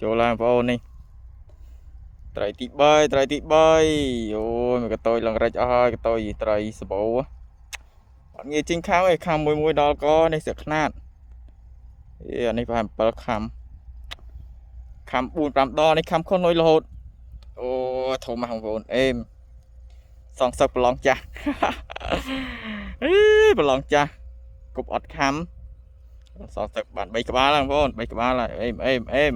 ចូលឡើងបងប្អូននេះត្រីទី3ត្រីទី3អូយមួយកតូចឡើងរិចអស់ហើយកតូចត្រីសបោអត់ងាយជីងខាំឯខាំមួយដល់កនេះស្រាក់ខ្នាតអានេះប្រហែល7ខាំ4 5ដងនេះខាំខុសនុយរហូតអូធំមកបងប្អូនអេមសងសឹកប្រឡងចាស់ប្រឡងចាស់គប់អត់ខាំសងសឹកបាន3ក្បាលហ្នឹងបងប្អូន3ក្បាលហើយអេម